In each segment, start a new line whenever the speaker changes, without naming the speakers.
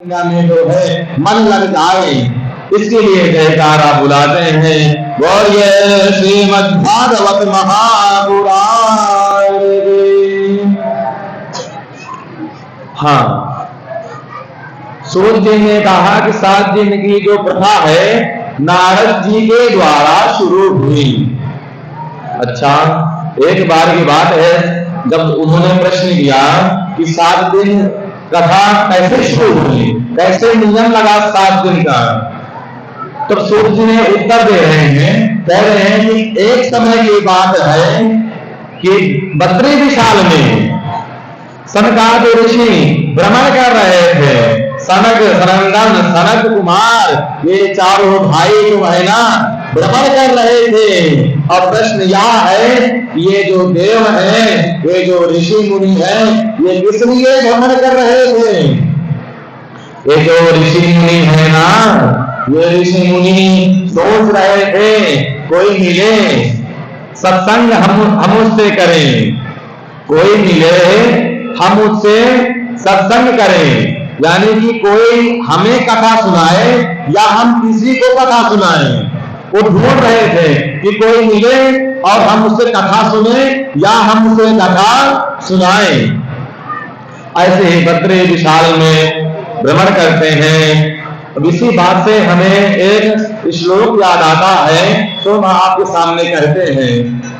में जो है मन लग जाए, इसके लिए जयकारा बुलाते हैं। बोलिए श्रीमद् भागवत महापुराण। हाँ, सूत जी ने कहा कि 7 दिन की जो प्रथा है नारद जी के द्वारा शुरू हुई। अच्छा, एक बार की बात है जब उन्होंने प्रश्न किया कि 7 दिन कथा कैसे शुरू हुई, कैसे नियम लगा 7 दिन का, तब सूत जी ने उत्तर दे रहे हैं, कह रहे हैं कि एक समय की बात है कि बद्री विशाल में सनकादि ऋषि भ्रमण कर रहे थे। सनक, सनंदन, सनक कुमार ये चारों भाई जो है ना भ्रमण कर रहे थे। और प्रश्न यह है, ये जो देव हैं, ये जो ऋषि मुनि हैं, ये किस लिए भ्रमण कर रहे थे? ये जो ऋषि मुनि है ना, ये ऋषि मुनि सोच रहे थे कोई मिले सत्संग हम उससे करें, कोई मिले हम उससे सत्संग करें, यानी कि कोई हमें कथा सुनाए या हम किसी को कथा सुनाएं। वो ढूंढ रहे थे कि कोई मिले और हम उससे कथा सुने या हम उसे कथा सुनाएं। ऐसे ही बद्री विशाल में भ्रमण करते हैं। इसी बात से हमें एक श्लोक याद आता है, तो हम आपके सामने कहते हैं।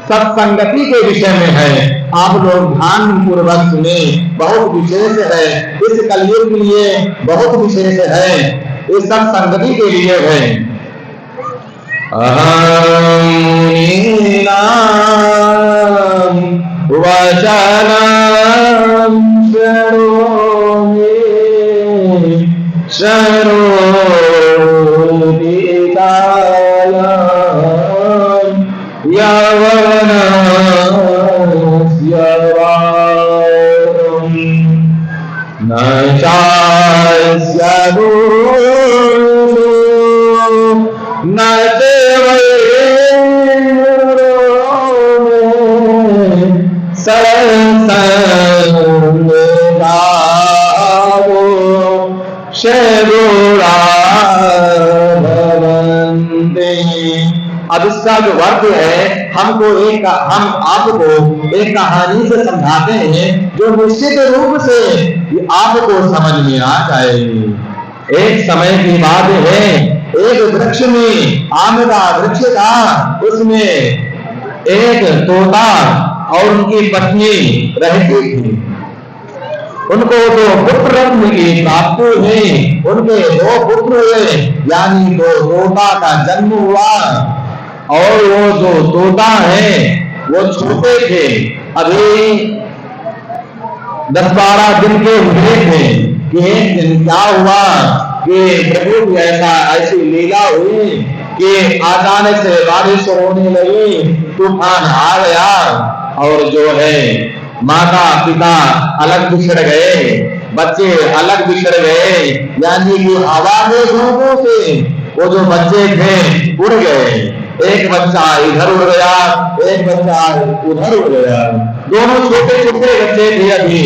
सत्संगति के विषय में है, आप लोग ध्यान पूर्वक सुने, बहुत विशेष है, इस कलयुग के लिए बहुत विशेष है, इस सत्संगति के लिए है। अहं वचनं शरोति कालं यवनस्य वारं न चास्य न अब इसका जो अर्थ है, हम आपको एक कहानी से समझाते हैं जो निश्चित रूप से आपको समझ में आ जाएगी। एक समय की बात है, एक वृक्ष में, आम का वृक्ष था, उसमें एक तोता और उनकी पत्नी रहती थी। उनको 2 पुत्र की प्राप्ति हुई, उनके 2 पुत्र हुए, यानी 2 तोता का जन्म हुआ। और वो जो तोता है वो छोटे थे, अभी 10-12 दिन के हुए थे कि एक दिन क्या हुआ कि प्रभु की ऐसी लीला हुई कि अचानक से बारिश होने लगी, तूफान आ गया और जो है माता पिता अलग बिछड़ गए, बच्चे अलग बिछड़ गए, यानी कि हवा के झोंकों से वो जो बच्चे थे उड़ गए। एक बच्चा इधर उड़ गया, एक बच्चा उधर उड़ गया। दोनों छोटे छोटे बच्चे थे, अभी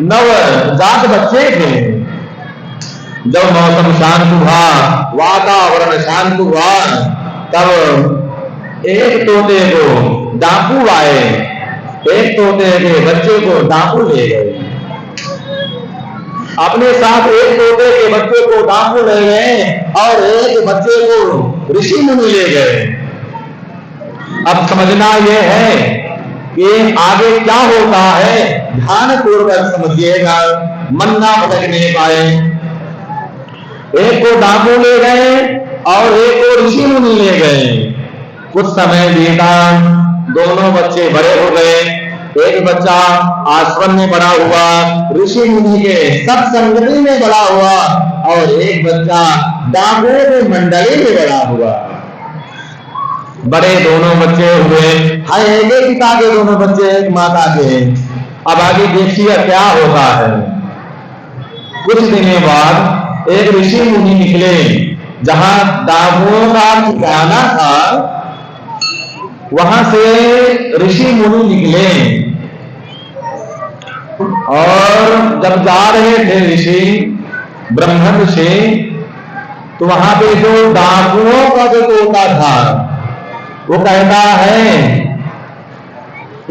नवजात बच्चे थे। जब मौसम शांत हुआ, वातावरण शांत हुआ, तब एक तोते को डाकू आए, एक तोते के बच्चे को डाकू ले गए। अपने साथ एक तोते के बच्चे को डाकू ले गए और एक बच्चे को ऋषि मुनि ले गए। अब समझना यह है कि आगे क्या होता है, ध्यान पूर्वक समझिएगा, मन ना भटकने पाए। एक को डाकू ले गए और एक को ऋषि मुनि ले गए। कुछ समय बीता, दोनों बच्चे बड़े हो गए। एक बच्चा आश्रम में बड़ा हुआ, ऋषि मुनि के सत्संगति में बड़ा हुआ, और एक बच्चा डाकुओं की मंडली में बड़ा हुआ। बड़े दोनों बच्चे हुए, हाय एक पिता के दोनों बच्चे, एक माता के। अब आगे देखिए क्या होता है। कुछ दिनों बाद एक ऋषि मुनि निकले, जहां डाकुओं का ठिकाना था वहां से ऋषि मुनि निकले और जब जा रहे थे ऋषि, ब्रह्मन से, तो वहां पे जो डाकुओं का जो तोता था वो कहता है,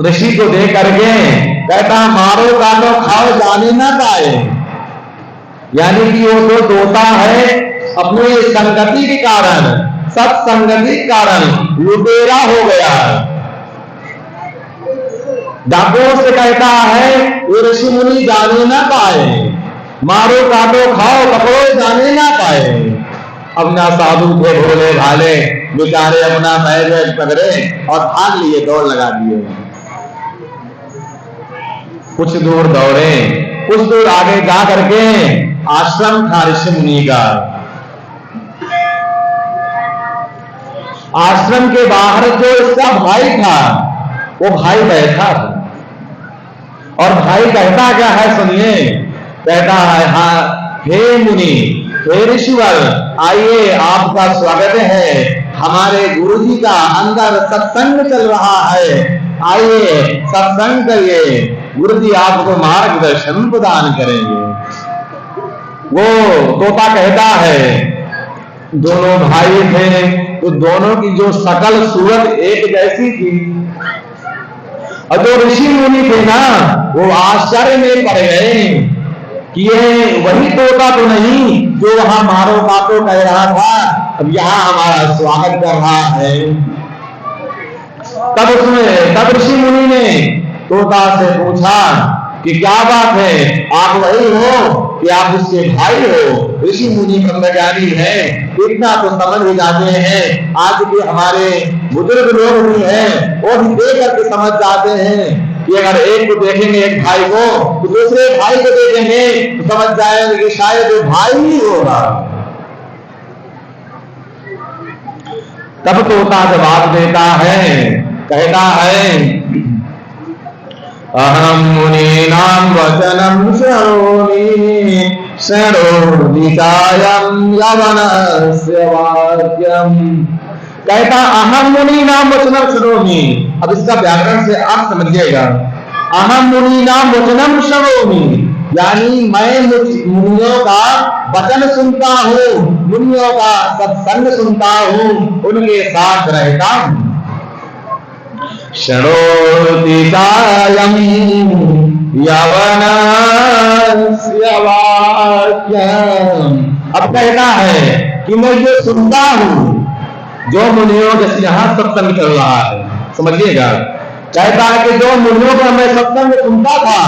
ऋषि को देख करके कहता मारो काटो खाओ जाने ना पाए। यानी कि वो जो तोता है अपनी संगति के कारण, सत्संगति के कारण लुटेरा हो गया। डाकुओं से कहता है ये ऋषि मुनि जाने ना पाए, मारो काटो खाओ पकड़ो जाने ना पाए। अपना साधु थे भोले भाले बेचारे, अपना पैर पकड़े और भाग लिए, दौड़ लगा दिए। कुछ दूर दौड़े, कुछ दूर आगे जा करके आश्रम था ऋषि मुनि का। आश्रम के बाहर जो इसका भाई था वो भाई बैठा था और भाई कहता क्या है सुनिए, कहता है हाँ हे मुनि, हे ऋषिवर, आइए आपका स्वागत है, हमारे गुरुजी का अंदर सत्संग चल रहा है, आइए सत्संग करिए, गुरुजी आपको मार्गदर्शन प्रदान करेंगे। वो तोता कहता है, दोनों भाई थे तो दोनों की जो शकल सूरत एक जैसी थी, और जो ऋषि मुनि थे ना वो आश्चर्य में पड़ गए कि ये वही तोता तो नहीं जो वहां मारो काटो कह रहा था, अब यहां हमारा स्वागत कर रहा है। तब ऋषि मुनि ने तोता से पूछा कि क्या बात है, आप वही हो कि आप उसके भाई हो? ऋषि मुनि ब्रह्मज्ञानी है, इतना तो समझ ही जाते हैं, आज के हमारे बुजुर्ग लोग भी हैं वो भी देख करके समझ जाते हैं कि अगर एक को देखेंगे एक भाई को तो दूसरे भाई को देखेंगे तो समझ जाएंगे कि शायद वो भाई ही होगा। तब तोता जवाब देता है, कहता है अहम मुनीनां वचनं शृणोमि शृणोदितायं यवनस्य वाक्यम्। कहता अहम मुनीनां वचनं शृणोमि। अब इसका व्याकरण से आप समझिएगा, अहम मुनीनां वचनं शृणोमि यानी मैं मुनियों का वचन सुनता हूँ, मुनियों का सत्संग सुनता हूँ, उनके साथ रहता हूँ। शृणोदितायं यवनस्य वाक्यम्। अब कहता है कि मैं जो सुनता हूं, जो मुनियों जैसे यहां सत्संग चल रहा है, समझिएगा, कहता है कि जो मुनियों का मैं सत्संग सुनता था